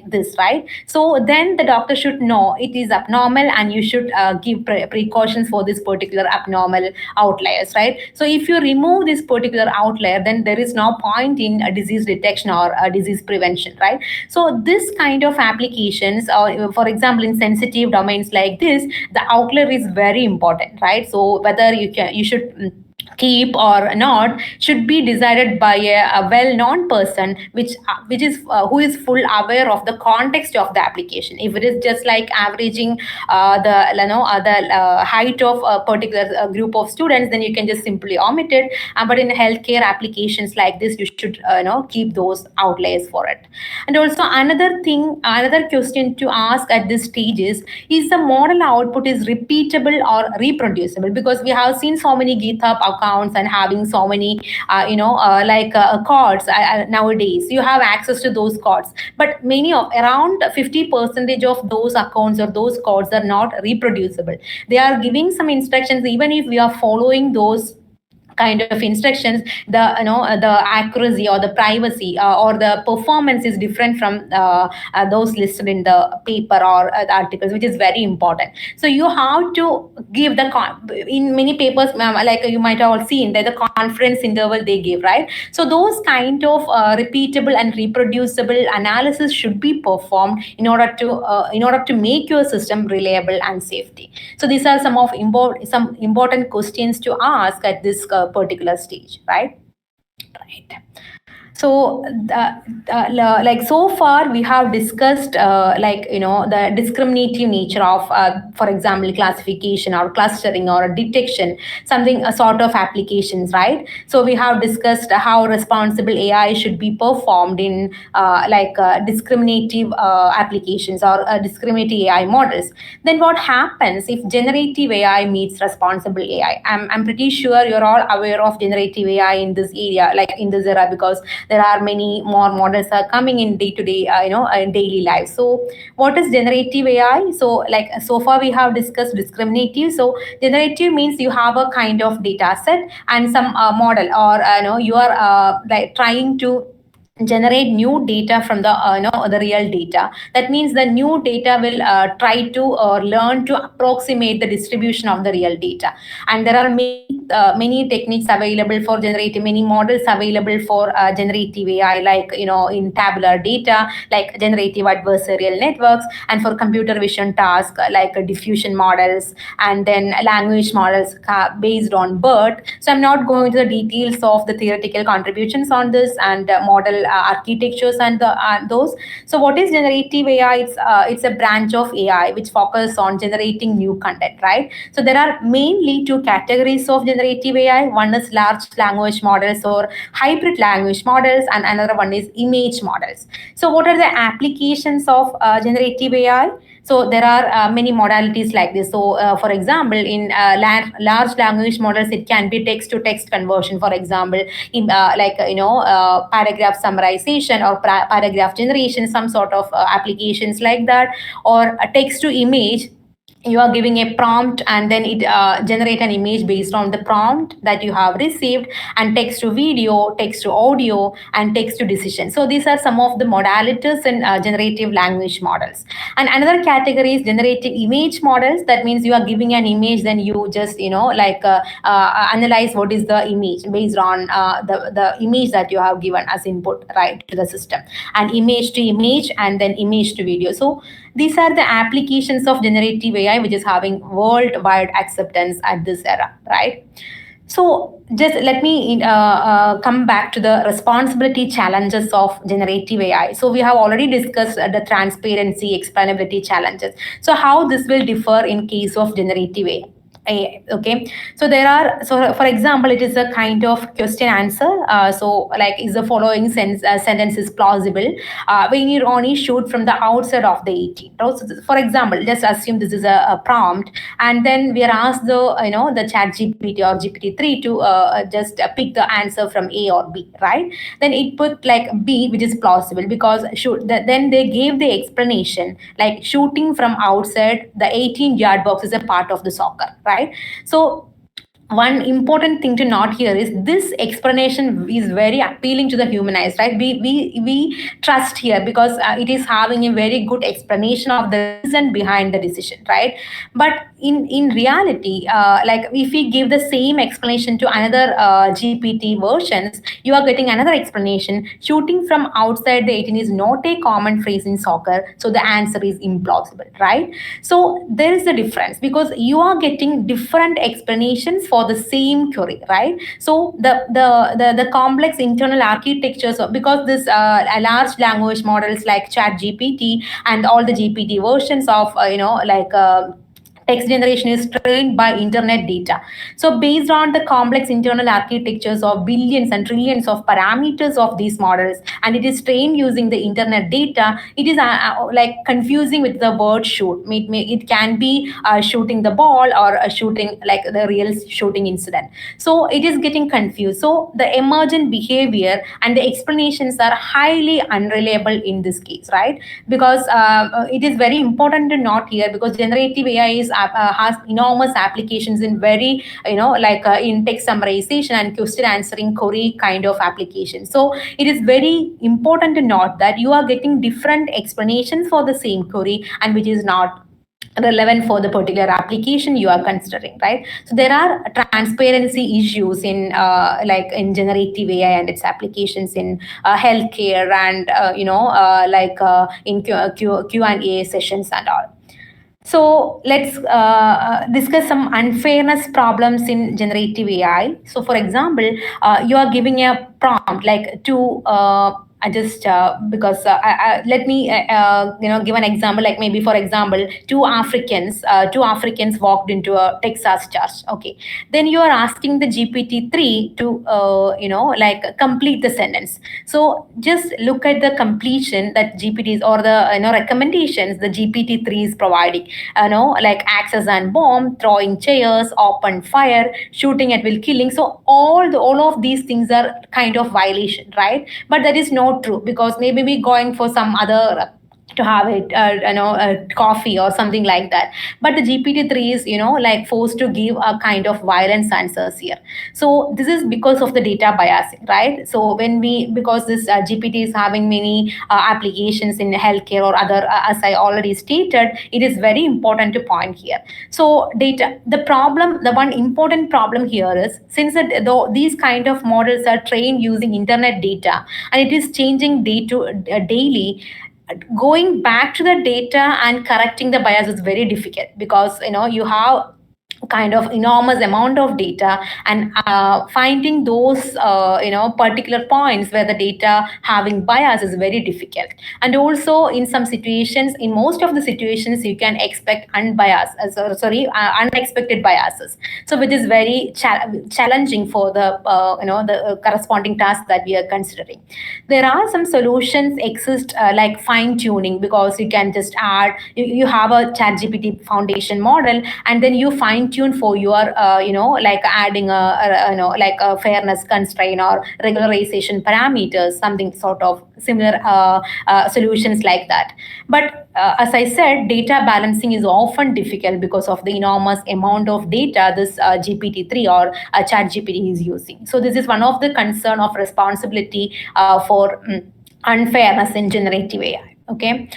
this, right? So then the doctor should know it is abnormal, and you should give precautions for this particular abnormal outliers, right? So if you remove this particular outlier, then there is no point in a disease detection or a disease prevention, right? So this kind of applications, for example, in sensitive domains like this, the outlier is very important, right? So whether you should keep or not should be decided by a well-known person, which is who is full aware of the context of the application. If it is just like averaging the height of a particular group of students, then you can just simply omit it. But in healthcare applications like this, you should keep those outliers for it. And also another question to ask at this stage is the model output is repeatable or reproducible? Because we have seen so many GitHub accounts and having so many codes nowadays. You have access to those codes, but many of around 50% of those accounts or those codes are not reproducible. They are giving some instructions, even if we are following those kind of instructions, the accuracy or the privacy or the performance is different from those listed in the paper or the articles, which is very important. So you have to give in many papers, like you might have all seen that the conference interval they give, right? So those kind of repeatable and reproducible analysis should be performed in order to make your system reliable and safety. So these are some important questions to ask at this particular stage, right? Right. So like so far we have discussed the discriminative nature of for example, classification or clustering or detection, something a sort of applications, right? So we have discussed how responsible AI should be performed in discriminative applications or discriminative AI models. Then what happens if generative AI meets responsible AI? I'm pretty sure you're all aware of generative AI in this area, like in this era, because there are many more models are coming in day to day, in daily life. So what is generative AI? So like so far we have discussed discriminative. So generative means you have a kind of data set and some model, or you are like trying to generate new data from the real data. That means the new data will try to learn to approximate the distribution of the real data. And there are many techniques available for generating, many models available for generative AI, like in tabular data, like generative adversarial networks, and for computer vision tasks like diffusion models, and then language models based on BERT. So I'm not going to the details of the theoretical contributions on this and model architectures and those. So what is generative AI? It's a branch of AI which focuses on generating new content, right? So there are mainly two categories of generative AI. One is large language models or hybrid language models, and another one is image models. So what are the applications of generative AI? So there are many modalities like this. So for example, in large language models, it can be text to text conversion, for example, in paragraph summarization or paragraph generation, some sort of applications like that, or text to image. You are giving a prompt and then it generate an image based on the prompt that you have received, and text to video, text to audio, and text to decision. So these are some of the modalities in generative language models. And another category is generative image models. That means you are giving an image, then you just analyze what is the image based on the image that you have given as input, right, to the system, and image to image, and then image to video. So these are the applications of generative AI which is having worldwide acceptance at this era, right? So just let me come back to the responsibility challenges of generative AI. So we have already discussed the transparency, explainability challenges. So how this will differ in case of generative AI? Okay, so there are, so for example, it is a kind of question answer. So like, is the following sentence is plausible when you only shoot from the outside of the 18? So for example, just assume this is a prompt, and then we are asked the, the chat GPT or GPT-3 to just pick the answer from A or B, right? Then it put like B, which is plausible because then they gave the explanation like shooting from outside the 18-yard box is a part of the soccer, right? So one important thing to note here is this explanation is very appealing to the human eyes, right? We trust here because it is having a very good explanation of the reason behind the decision, right? But in reality, like if we give the same explanation to another GPT versions, you are getting another explanation. Shooting from outside the 18 is not a common phrase in soccer, so the answer is implausible, right? So there is a difference because you are getting different explanations for the same query, right? So the complex internal architectures because this large language models like chat GPT and all the GPT versions of text generation is trained by internet data. So based on the complex internal architectures of billions and trillions of parameters of these models, and it is trained using the internet data, it is like confusing with the word shoot. It can be shooting the ball or shooting like the real shooting incident. So it is getting confused. So the emergent behavior and the explanations are highly unreliable in this case, right? Because it is very important to note here because generative AI has enormous applications in very, in text summarization and question answering query kind of applications. So it is very important to note that you are getting different explanations for the same query, and which is not relevant for the particular application you are considering, right? So there are transparency issues in in generative AI and its applications in healthcare and in Q&A sessions and all. So let's discuss some unfairness problems in generative AI. So for example, you are giving a prompt like to I just because let me give an example. Like maybe for example, two Africans walked into a Texas church. Okay, then you are asking the GPT-3 to complete the sentence. So just look at the completion that GPTs or the recommendations the GPT-3 is providing. Like access and bomb, throwing chairs, open fire, shooting at will, killing. So all of these things are kind of violation, right? But that is not true because maybe we going for some other to have it coffee or something like that. But the GPT-3 is forced to give a kind of violence answers here. So this is because of the data biasing, right? So when we, because this GPT is having many applications in healthcare or other, as I already stated, it is very important to point here. So data, the one important problem here is since these kind of models are trained using internet data and it is changing daily, going back to the data and correcting the bias is very difficult because you have kind of enormous amount of data, and finding those particular points where the data having bias is very difficult. And also in some situations, in most of the situations, you can expect unexpected biases, so which is very challenging for the the corresponding task that we are considering. There are some solutions exist like fine tuning, because you can just add, you have a chat GPT foundation model, and then you fine tune for your like adding a fairness constraint or regularization parameters, something sort of similar solutions like that. But as I said, data balancing is often difficult because of the enormous amount of data this GPT-3 or chat GPT is using. So this is one of the concern of responsibility for unfairness in generative AI. Okay,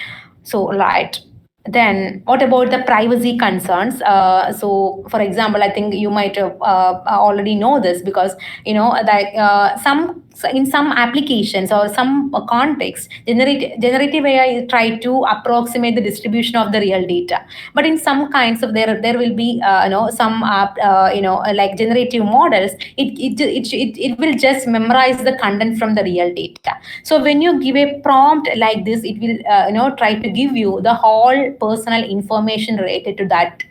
so right. Then, what about the privacy concerns? So, for example, I think you might already know this because some in some applications or some context, generative AI try to approximate the distribution of the real data. But in some kinds of there will be some like generative models. It will just memorize the content from the real data. So when you give a prompt like this, it will try to give you the whole personal information related to that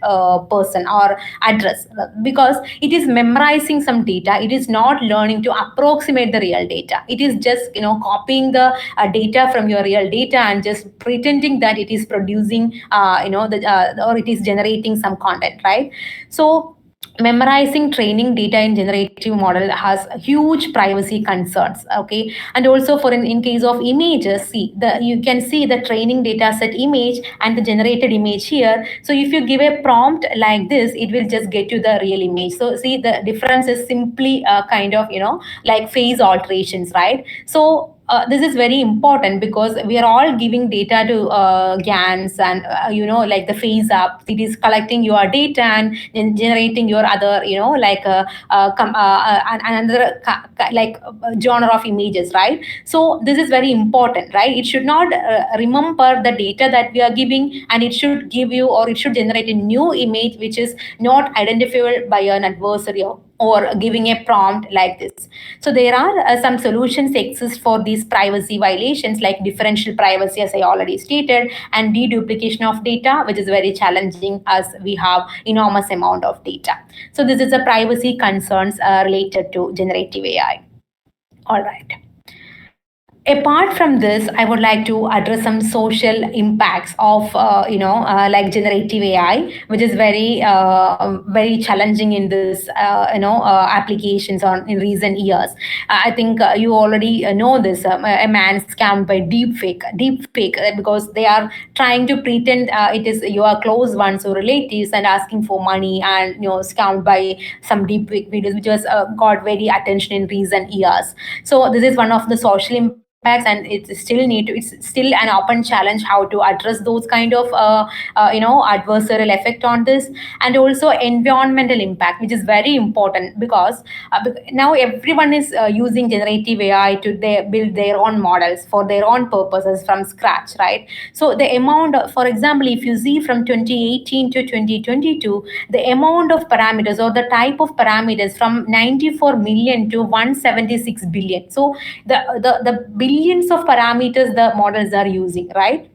person or address, because it is memorizing some data. It is not learning to approximate the real data. It is just copying the data from your real data and just pretending that it is producing or it is generating some content, right? So memorizing training data in generative model has huge privacy concerns. Okay, and also for in case of images, see the you can see the training data set image and the generated image here. So if you give a prompt like this, it will just get you the real image. So see, the difference is simply kind of like phase alterations, right? So this is very important because we are all giving data to GANs and like the phase up. It is collecting your data and then generating your other another genre of images, right? So this is very important, right? It should not remember the data that we are giving, and it should give you, or it should generate a new image which is not identifiable by an adversary or giving a prompt like this. So there are some solutions exist for these privacy violations, like differential privacy, as I already stated, and deduplication of data, which is very challenging as we have enormous amount of data. So this is the privacy concerns related to generative AI. All right. Apart from this, I would like to address some social impacts of like generative AI, which is very challenging in this applications on in recent years. I think you already know this. A man scammed by deepfake, because they are trying to pretend it is your close ones or relatives and asking for money, and scammed by some deepfake videos, which was got very attention in recent years. So this is one of the social impacts, and it's still an open challenge how to address those kind of adversarial effect on this. And also environmental impact, which is very important, because now everyone is using generative AI to build their own models for their own purposes from scratch, right? So the amount for example, if you see from 2018 to 2022, the amount of parameters or the type of parameters from 94 million to 176 billion. So the billions of parameters the models are using, right?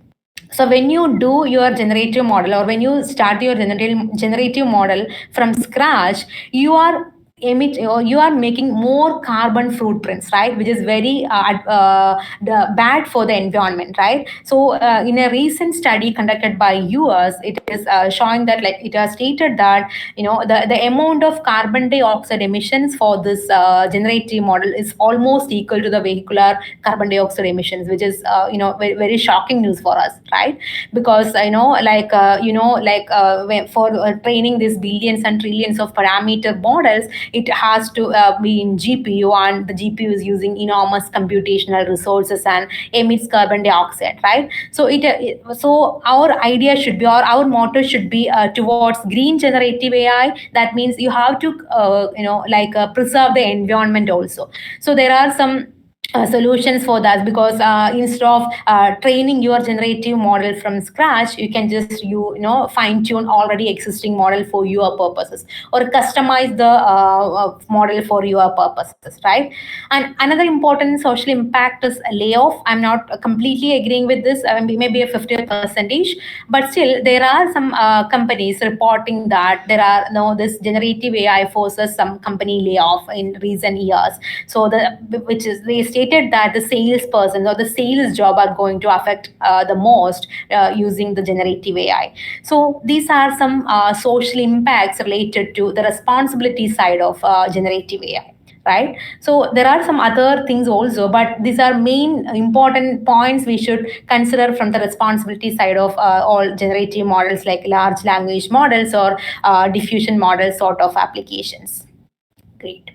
So when you do your generative model, or when you start your generative model from scratch, you are or you are making more carbon footprints, right? Which is very bad for the environment, right? So in a recent study conducted by us, it is showing that, like, it has stated that the amount of carbon dioxide emissions for this generative model is almost equal to the vehicular carbon dioxide emissions, which is very shocking news for us, right? Because for training these billions and trillions of parameter models, it has to be in GPU, and the GPU is using enormous computational resources and emits carbon dioxide, right? So so our idea should be, or our motto should be towards green generative AI. That means you have to preserve the environment also. So there are some solutions for that, because instead of training your generative model from scratch, you can just fine tune already existing model for your purposes, or customize the model for your purposes, right? And another important social impact is layoff. I'm not completely agreeing with this, maybe a 50%, but still there are some companies reporting that there are this generative AI forces some company layoff in recent years. So which is, they stated that the salesperson or the sales job are going to affect the most using the generative AI. So these are some social impacts related to the responsibility side of generative AI, right? So there are some other things also, but these are main important points we should consider from the responsibility side of all generative models, like large language models or diffusion models sort of applications. Great.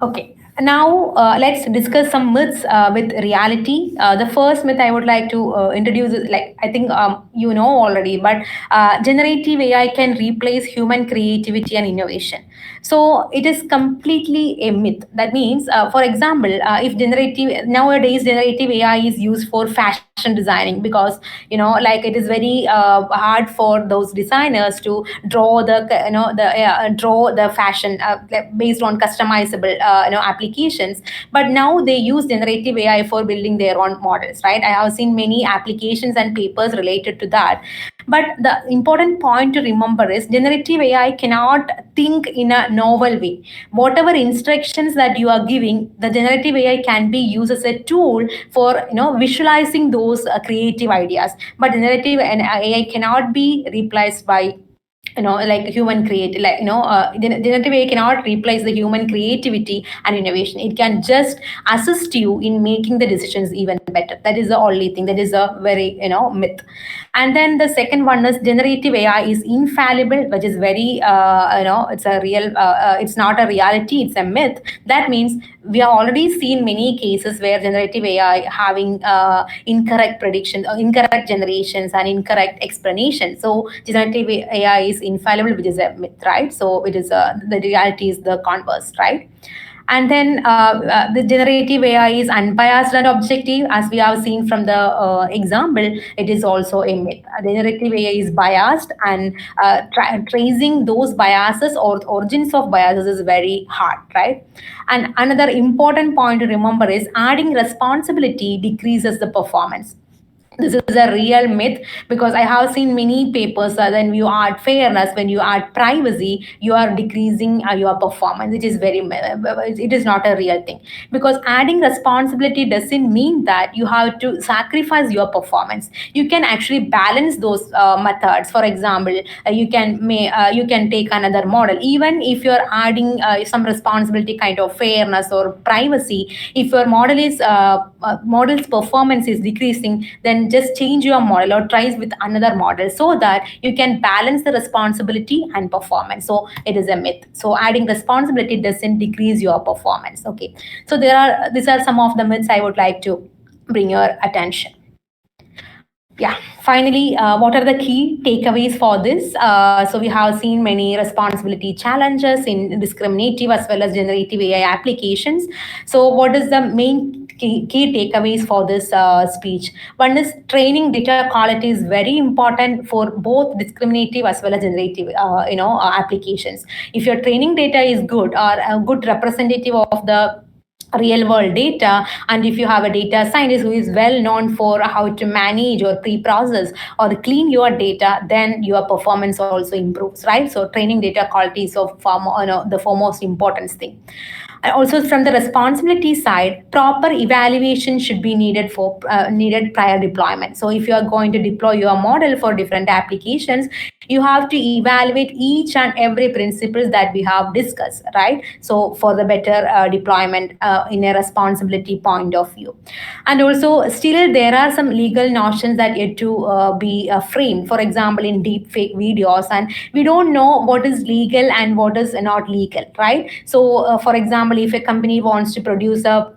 Okay, now let's discuss some myths with reality. The first myth I would like to introduce is, like, I think you know already, but generative AI can replace human creativity and innovation. So it is completely a myth. That means, for example, if generative nowadays generative AI is used for fashion fashion designing, because like it is very hard for those designers to draw draw the fashion based on customizable applications. But now they use generative AI for building their own models, right? I have seen many applications and papers related to that. But the important point to remember is generative AI cannot think in a novel way. Whatever instructions that you are giving, the generative AI can be used as a tool for visualizing those creative ideas. But generative and AI cannot be replaced by like human create like generative AI cannot replace the human creativity and innovation. It can just assist you in making the decisions even better. That is the only thing. That is a very myth. And then the second one is generative AI is infallible, which is very it's a real it's not a reality, it's a myth. That means we have already seen many cases where generative AI having incorrect predictions, incorrect generations, and incorrect explanations. So generative AI is infallible, which is a myth, right? So it is the reality is the converse, right? And then the generative AI is unbiased and objective, as we have seen from the example. It is also a myth. Generative AI is biased, and tracing those biases or origins of biases is very hard, right? And another important point to remember is adding responsibility decreases the performance. This is a real myth, because I have seen many papers that when you add fairness, when you add privacy, you are decreasing your performance. It is not a real thing, because adding responsibility doesn't mean that you have to sacrifice your performance. You can actually balance those methods. For example, you can take another model, even if you're adding some responsibility, kind of fairness or privacy. If your model's performance is decreasing, then just change your model or try with another model, so that you can balance the responsibility and performance. So it is a myth. So adding responsibility doesn't decrease your performance. Okay, so these are some of the myths I would like to bring your attention. Yeah, finally, what are the key takeaways for this? So we have seen many responsibility challenges in discriminative as well as generative AI applications. So what is the main key takeaways for this speech? One is training data quality is very important for both discriminative as well as generative applications. If your training data is good, or a good representative of the real world data, and if you have a data scientist who is well known for how to manage or pre-process or clean your data, then your performance also improves, right? So training data quality is of far more, the foremost important thing. And also from the responsibility side, proper evaluation should be needed prior deployment. So if you are going to deploy your model for different applications, you have to evaluate each and every principles that we have discussed, right? So for the better deployment in a responsibility point of view. And also still there are some legal notions that yet to be framed. For example, in deep fake videos, and we don't know what is legal and what is not legal, right? So for example, if a company wants to produce a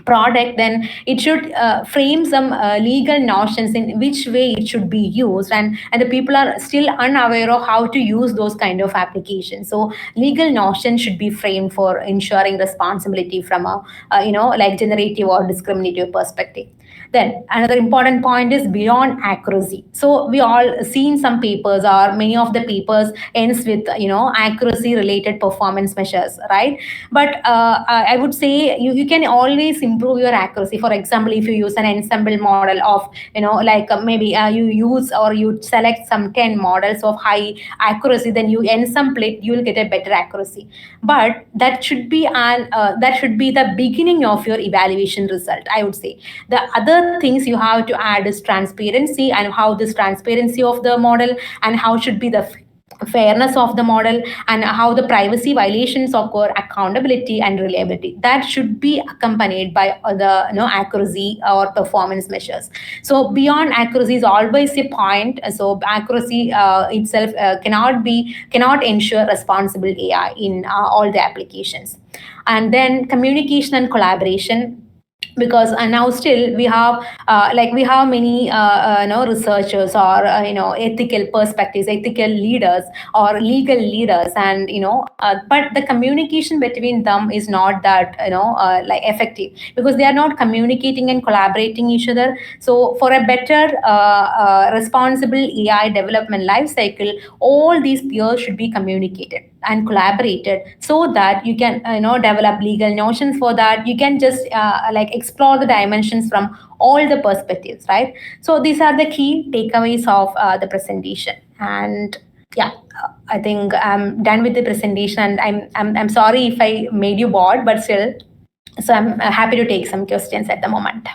product, then it should frame some legal notions in which way it should be used, and the people are still unaware of how to use those kind of applications. So legal notions should be framed for ensuring responsibility from a like generative or discriminative perspective. Then another important point is beyond accuracy. So we all seen some papers, or many of the papers ends with accuracy related performance measures, right? But I would say you can always improve your accuracy. For example, if you use an ensemble model of like maybe you use or you select some 10 models of high accuracy, then you ensemble it, you will get a better accuracy. But that should be the beginning of your evaluation result, I would say. The other things you have to add is transparency, and how this transparency of the model, and how should be the fairness of the model, and how the privacy violations occur, accountability and reliability, that should be accompanied by the accuracy or performance measures. So beyond accuracy is always a point. So accuracy itself cannot ensure responsible AI in all the applications. And then communication and collaboration. because now still we have we have many researchers or ethical perspectives, ethical leaders or legal leaders, and but the communication between them is not that effective, because they are not communicating and collaborating each other. So for a better responsible AI development life cycle, all these peers should be communicated and collaborated, so that you can develop legal notions. For that, you can just explore the dimensions from all the perspectives, right? So these are the key takeaways of the presentation. And yeah, I think I'm done with the presentation, and I'm sorry if I made you bored, but still, so I'm happy to take some questions at the moment.